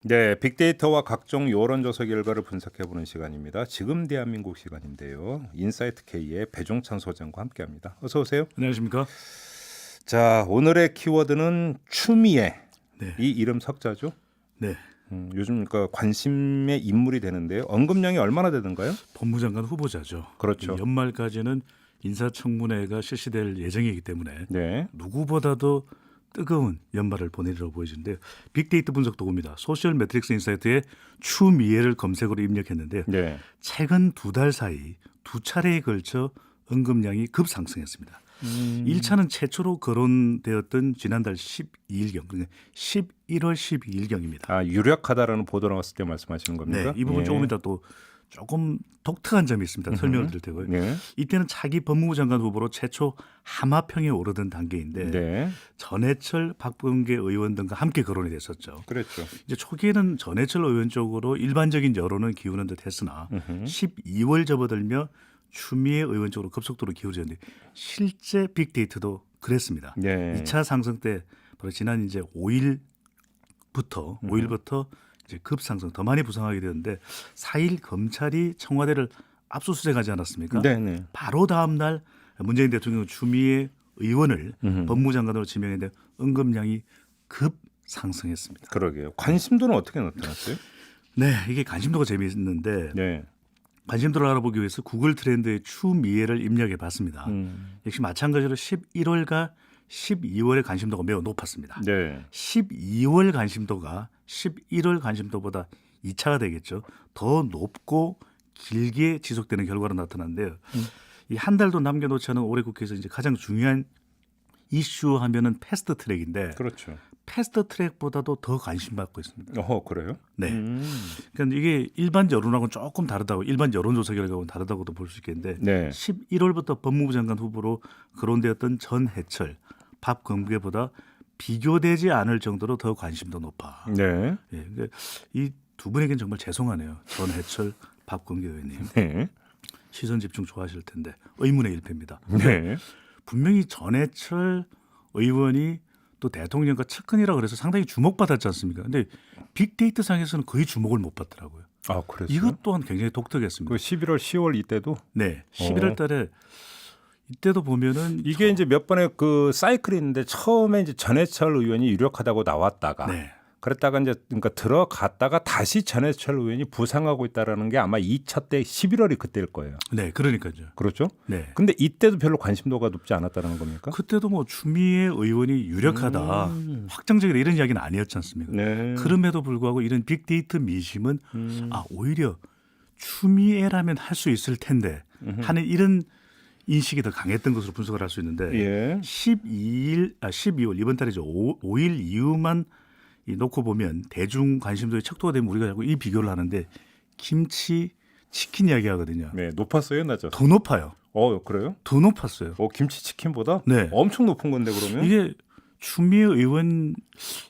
네, 빅데이터와 각종 여론조사 결과를 분석해보는 시간입니다. 지금 대한민국 시간인데요. 인사이트 K의 배종찬 소장과 함께합니다. 어서 오세요. 안녕하십니까? 자, 오늘의 키워드는 추미애. 네. 이 이름 석자죠. 네. 요즘 그러니까 관심의 인물이 되는데요. 언급량이 얼마나 되던가요? 법무장관 후보자죠. 그렇죠. 연말까지는 인사청문회가 실시될 예정이기 때문에 네. 누구보다도 뜨거운 연말을 보내리라고 보여지는데요. 빅데이터 분석 도구입니다. 소셜 매트릭스 인사이트에 추미애를 검색어로 입력했는데요. 네. 최근 2달 사이 2차례에 걸쳐 언급량이 급상승했습니다. 1차는 최초로 거론되었던 지난달 12일경, 그러니까 11월 12일경입니다. 아, 유력하다라는 보도 나왔을 때 말씀하시는 겁니까? 네, 이 부분 예. 조금 이따 또 조금 독특한 점이 있습니다. 설명을 드릴 테고요. 네. 이때는 차기 법무부 장관 후보로 최초 하마평에 오르던 단계인데 네. 전해철, 박범계 의원 등과 함께 거론이 됐었죠. 그렇죠. 이제 초기에는 전해철 의원 쪽으로 일반적인 여론은 기우는 듯했으나 12월 접어들며 추미애 의원 쪽으로 급속도로 기울어졌는데 실제 빅데이터도 그랬습니다. 네. 2차 상승 때 바로 지난 이제 5일부터 이제 급상승 더 많이 부상하게 되는데 4일 검찰이 청와대를 압수수색하지 않았습니까? 네, 네. 바로 다음 날 문재인 대통령 추미애 의원을 법무장관으로 지명했는데 언급량이 급상승했습니다. 그러게요. 관심도는 어떻게 나타났어요? 네, 이게 관심도가 재미있는데 네. 관심도를 알아보기 위해서 구글 트렌드에 추미애를 입력해 봤습니다. 역시 마찬가지로 11월과 12월의 관심도가 매우 높았습니다. 네. 12월 관심도가 11월 관심도보다 2차가 되겠죠. 더 높고 길게 지속되는 결과로 나타났는데요. 이 한 달도 남겨놓지 않은 올해 국회에서 이제 가장 중요한 이슈 하면은 패스트 트랙인데 그렇죠. 패스트 트랙보다도 더 관심받고 있습니다. 그래요? 네. 그러니까 이게 일반 여론하고는 조금 다르다고 일반 여론조사 결과하고는 다르다고도 볼 수 있겠는데 네. 11월부터 법무부 장관 후보로 거론되었던 전해철, 박범계보다 비교되지 않을 정도로 더 관심도 높아. 네. 예, 그러니까 이 두 분에게는 정말 죄송하네요. 전해철, 박범계 의원님. 네. 시선 집중 좋아하실 텐데 의문의 일패입니다. 네. 분명히 전해철 의원이 또 대통령과 측근이라 그래서 상당히 주목받았지 않습니까? 근데 빅데이터 상에서는 거의 주목을 못 받더라고요. 아, 그랬어요? 이것 또한 굉장히 독특했습니다. 그 11월, 10월 이때도 네, 11월 달에 이때도 보면은 이게 이제 몇 번의 그 사이클이 있는데 처음에 이제 전해철 의원이 유력하다고 나왔다가 네. 그랬다가 이제 그러니까 들어갔다가 다시 전해철 의원이 부상하고 있다라는 게 아마 2차 때 11월이 그때일 거예요. 네, 그러니까요. 그렇죠? 네. 근데 이때도 별로 관심도가 높지 않았다는 겁니까? 그때도 뭐 추미애 의원이 유력하다, 확정적이다 이런 이야기는 아니었지 않습니까? 네. 그럼에도 불구하고 이런 빅데이터 민심은 오히려 추미애라면 할 수 있을 텐데 하는 이런 인식이 더 강했던 것으로 분석을 할 수 있는데 예. 12월 이번 달이죠. 5일 이후만 놓고 보면 대중 관심도의 척도가 되면 우리가 자꾸 이 비교를 하는데 김치 치킨 이야기하거든요. 네, 높았어요, 낮았어요? 더 높아요. 그래요? 더 높았어요. 김치 치킨보다? 네. 엄청 높은 건데 그러면? 이게 추미애 의원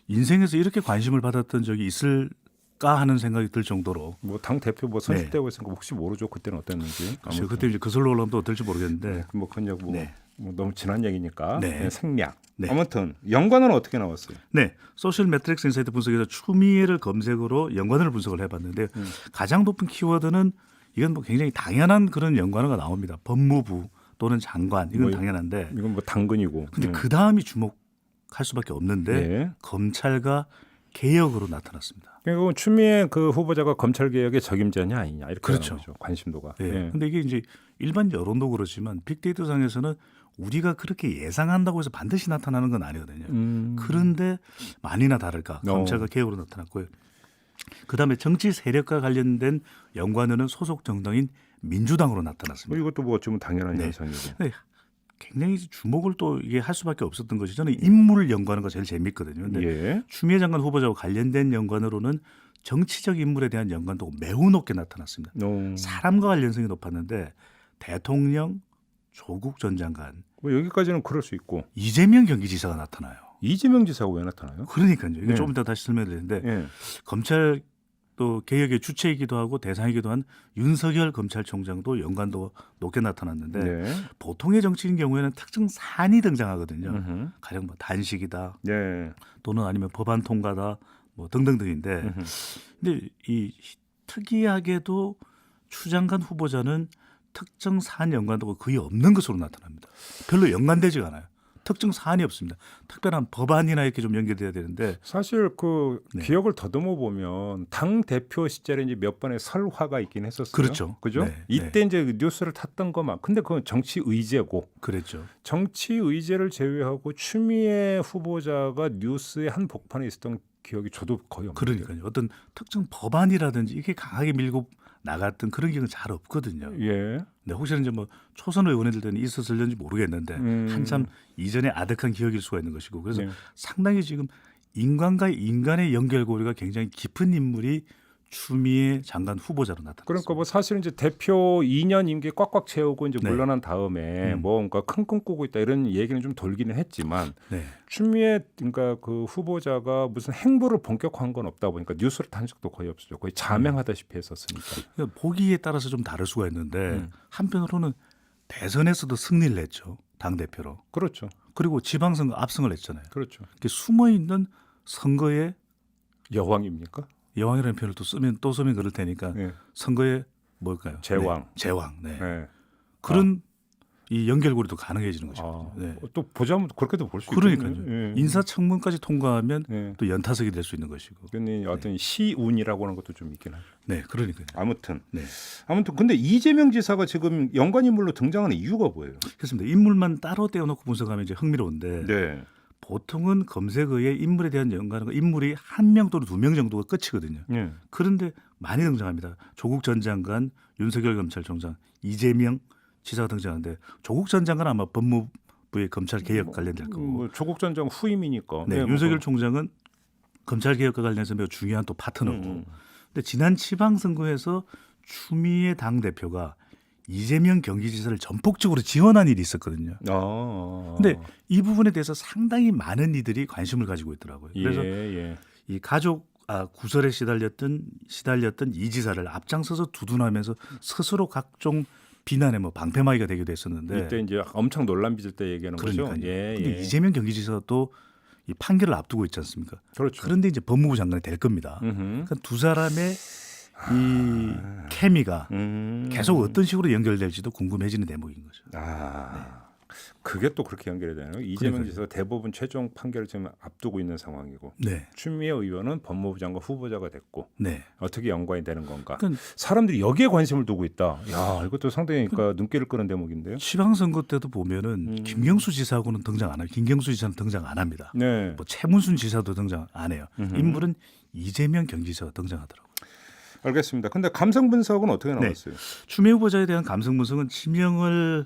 인생에서 이렇게 관심을 받았던 적이 있을까 하는 생각이 들 정도로. 뭐 당 대표 뭐 선출되고 있으니까 혹시 모르죠. 그때는 어땠는지. 글쎄요, 그때 이제 그슬로 올라오면 또 어떨지 모르겠는데. 뭐 그냥 뭐, 네. 뭐 너무 지난 얘기니까. 네. 네, 생략. 네. 아무튼 연관은 어떻게 나왔어요? 네, 소셜 매트릭스 인사이트 분석에서 추미애를 검색으로 연관어를 분석을 해봤는데요. 가장 높은 키워드는 이건 뭐 굉장히 당연한 그런 연관어가 나옵니다. 법무부 또는 장관 이건 뭐 당연한데. 이건 뭐 당근이고. 근데 그 다음이 주목할 수밖에 없는데 네. 검찰과 개혁으로 나타났습니다. 그리고 추미애 그 후보자가 검찰 개혁의 적임자냐 아니냐 이렇게 그렇죠. 나오죠. 관심도가. 네. 예. 근데 이게 이제 일반 여론도 그렇지만 빅데이터 상에서는 우리가 그렇게 예상한다고 해서 반드시 나타나는 건 아니거든요. 그런데 많이나 다를까 검찰과 개혁으로 나타났고요. 그다음에 정치 세력과 관련된 연관어는 소속 정당인 민주당으로 나타났습니다. 이것도 뭐 어쩌면 당연한 네. 현상이고. 네, 굉장히 주목을 또 이게 할 수밖에 없었던 것이 저는 인물 연관어가 제일 재밌거든요. 근데 예. 추미애 장관 후보자와 관련된 연관어로는 정치적 인물에 대한 연관도가 매우 높게 나타났습니다. 사람과 관련성이 높았는데 대통령, 조국 전 장관, 뭐 여기까지는 그럴 수 있고. 이재명 경기지사가 나타나요. 이재명 지사가 왜 나타나요? 그러니까요. 이게 네. 조금 이따 다시 설명드리는데 예. 검찰 또 개혁의 주체이기도 하고 대상이기도 한 윤석열 검찰총장도 연관도 높게 나타났는데 네. 보통의 정치인 경우에는 특정 사안이 등장하거든요. 음흠. 가령 뭐 단식이다 네. 또는 아니면 법안 통과다 뭐 등등등인데, 근데 이 특이하게도 추 장관 후보자는 특정 사안 연관도가 거의 없는 것으로 나타납니다. 별로 연관되지가 않아요. 특정 사안이 없습니다. 특별한 법안이나 이렇게 좀 연결돼야 되는데 사실 그 네. 기억을 더듬어 보면 당 대표 시절에 이제 몇 번의 설화가 있긴 했었어요. 그렇죠. 그죠? 네, 이때 이제 뉴스를 탔던 것만. 근데 그건 정치 의제고 그랬죠. 정치 의제를 제외하고 추미애 후보자가 뉴스의 한 복판에 있었던 기억이 저도 거의 없는데. 그러니까요. 어떤 특정 법안이라든지 이게 강하게 밀고 나갔던 그런 기억은 잘 없거든요. 예. 네, 혹시나 이제 뭐 초선 의원들 때는 있었을는지 모르겠는데 한참 이전에 아득한 기억일 수가 있는 것이고 그래서 네. 상당히 지금 인간과 인간의 연결고리가 굉장히 깊은 인물이 추미애 장관 후보자로 나타났습니다. 그러니까 뭐 사실은 이제 대표 2년 임기 꽉꽉 채우고 이제 네. 물러난 다음에 뭔가 큰 꿈 꾸고 있다 이런 얘기는 좀 돌기는 했지만 네. 추미애 그러니까 그 후보자가 무슨 행보를 본격화한 건 없다 보니까 뉴스를 탄 적도 거의 없었죠. 거의 자명하다시피 했었으니까. 그러니까 보기에 따라서 좀 다를 수가 있는데 한편으로는 대선에서도 승리를 했죠. 당 대표로. 그렇죠. 그리고 지방선거 압승을 했잖아요. 그렇죠. 숨어 있는 선거에 여왕입니까? 여왕이라는 표현을 또 쓰면 그럴 테니까 네. 선거에 뭘까요? 제왕. 네, 제왕. 네. 네. 그런 이 연결고리도 가능해지는 아, 것이죠. 네. 또 보자면 그렇게도 볼 수 그러니까요. 있겠네요. 예. 인사청문까지 통과하면 예. 또 연타석이 될 수 있는 것이고. 근데 어떤 시운이라고 하는 것도 좀 있긴 하죠. 네, 그러니까요. 아무튼 네, 근데 이재명 지사가 지금 연관 인물로 등장하는 이유가 뭐예요? 그렇습니다. 인물만 따로 떼어놓고 분석하면 이제 흥미로운데 네. 보통은 검색어에 인물에 대한 연관은 인물이 한 명 또는 두 명 정도가 끝이거든요. 예. 그런데 많이 등장합니다. 조국 전 장관, 윤석열 검찰총장, 이재명 지사가 등장하는데 조국 전 장관은 아마 법무부의 검찰 개혁 관련될 거고, 뭐 조국 전 장관 후임이니까. 네, 네, 뭐 윤석열 총장은 검찰 개혁과 관련해서 매우 중요한 또 파트너고. 음. 근데 지난 지방선거에서 추미애 당 대표가 이재명 경기지사를 전폭적으로 지원한 일이 있었거든요. 근데 이 부분에 대해서 상당히 많은 이들이 관심을 가지고 있더라고요. 그래서 예. 이 가족 구설에 시달렸던 이 지사를 앞장서서 두둔하면서 스스로 각종 비난의 뭐 방패막이가 되기도 했었는데. 이때 이제 엄청 논란 빚을 때 얘기하는 그러니까요. 거죠. 예. 근데 이재명 경기지사가 또 이 판결을 앞두고 있지 않습니까? 그렇죠. 그런데 이제 법무부 장관이 될 겁니다. 그러니까 두 사람의 이 케미가 계속 어떤 식으로 연결될지도 궁금해지는 대목인 거죠. 그게 또 그렇게 연결이 되나요? 이재명 그러니까요. 지사가 대법원 최종 판결을 지금 앞두고 있는 상황이고 네, 추미애 의원은 법무부 장관 후보자가 됐고 네. 어떻게 연관이 되는 건가? 그러니까 사람들이 여기에 관심을 두고 있다. 야, 이것도 상당히 그러니까 눈길을 끄는 대목인데요. 지방선거 때도 보면은 김경수 지사하고는 등장 안 해요. 김경수 지사는 등장 안 합니다. 네. 뭐 최문순 지사도 등장 안 해요. 인물은 이재명 경기지사가 등장하더라고요. 알겠습니다. 근데 감성 분석은 어떻게 나왔어요? 추미애 후보자에 대한 감성 분석은 지명을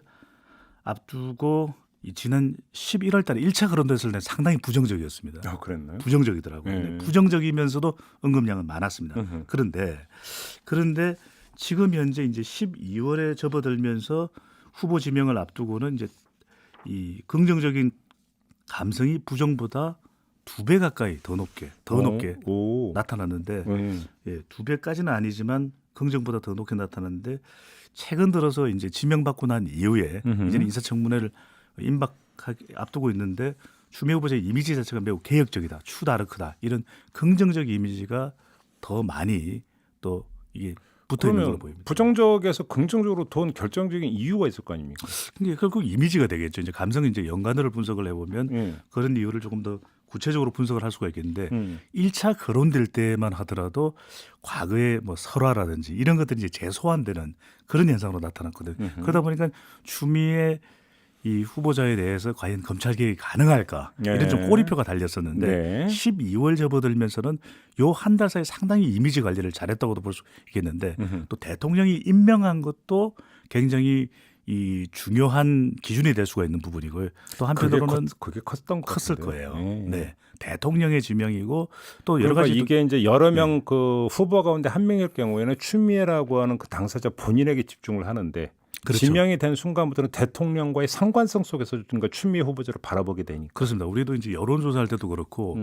앞두고 이 지난 11월 달에 1차 거론됐을 때 상당히 부정적이었습니다. 그랬나요? 부정적이더라고요. 네. 부정적이면서도 언급량은 많았습니다. 그런데 지금 현재 이제 12월에 접어들면서 후보 지명을 앞두고는 이제 이 긍정적인 감성이 부정보다 2배 가까이 더 높게 오. 나타났는데 예, 2배까지는 아니지만 긍정보다 더 높게 나타났는데 최근 들어서 이제 지명받고 난 이후에 이제는 인사청문회를 앞두고 있는데 추미애 후보자의 이미지 자체가 매우 개혁적이다, 추다르크다 이런 긍정적 이미지가 더 많이 또 이게 붙어 있는 걸로 보입니다. 부정적에서 긍정적으로 돈 결정적인 이유가 있을 거 아닙니까? 근데 결국 이미지가 되겠죠. 이제 감성이 이제 연관어를 분석을 해보면 그런 이유를 조금 더 구체적으로 분석을 할 수가 있겠는데 1차 거론될 때만 하더라도 과거의 뭐 설화라든지 이런 것들이 이제 재소환되는 그런 현상으로 나타났거든요. 그러다 보니까 추미애 이 후보자에 대해서 과연 검찰 개혁이 가능할까 이런 좀 꼬리표가 달렸었는데 12월 접어들면서는 요 한 달 사이 상당히 이미지 관리를 잘했다고도 볼 수 있겠는데 또 대통령이 임명한 것도 굉장히 이 중요한 기준이 될 수가 있는 부분이고요. 또 한편으로는 그게 컸던 것 컸을 같은데요. 거예요. 네, 대통령의 지명이고 또 여러 그러니까 가지 이게 이제 여러 명 그 후보 가운데 한 명일 경우에는 추미애라고 하는 그 당사자 본인에게 집중을 하는데 그렇죠. 지명이 된 순간부터는 대통령과의 상관성 속에서 그러니까 추미애 후보자를 바라보게 되니까. 그렇습니다. 우리도 이제 여론조사할 때도 그렇고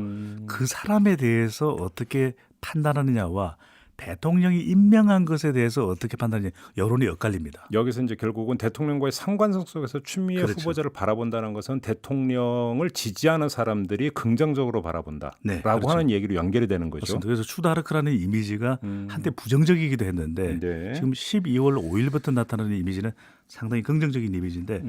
그 사람에 대해서 어떻게 판단하느냐와 대통령이 임명한 것에 대해서 어떻게 판단하냐 여론이 엇갈립니다. 여기서 이제 결국은 대통령과의 상관성 속에서 추미애 그렇죠. 후보자를 바라본다는 것은 대통령을 지지하는 사람들이 긍정적으로 바라본다라고 네, 그렇죠. 하는 얘기로 연결이 되는 거죠. 맞습니다. 그래서 추다르크라는 이미지가 한때 부정적이기도 했는데 네. 지금 12월 5일부터 나타나는 이미지는 상당히 긍정적인 이미지인데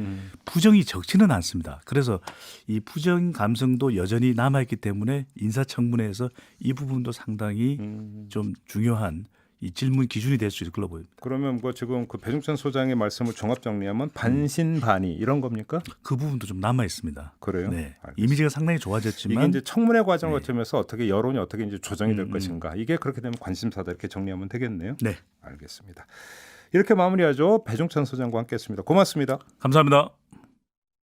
부정이 적지는 않습니다. 그래서 이 부정 감성도 여전히 남아있기 때문에 인사청문회에서 이 부분도 상당히 좀 중요한 이 질문 기준이 될 수 있을 걸로 보입니다. 그러면 뭐 지금 그 배종찬 소장의 말씀을 종합 정리하면 반신반의 이런 겁니까? 그 부분도 좀 남아 있습니다. 그래요? 네. 알겠습니다. 이미지가 상당히 이게 좋아졌지만 이제 청문회 과정을 거치면서 어떻게 여론이 어떻게 이제 조정이 될 것인가 이게 그렇게 되면 관심사다 이렇게 정리하면 되겠네요. 네. 알겠습니다. 이렇게 마무리하죠. 배종찬 소장과 함께했습니다. 고맙습니다. 감사합니다.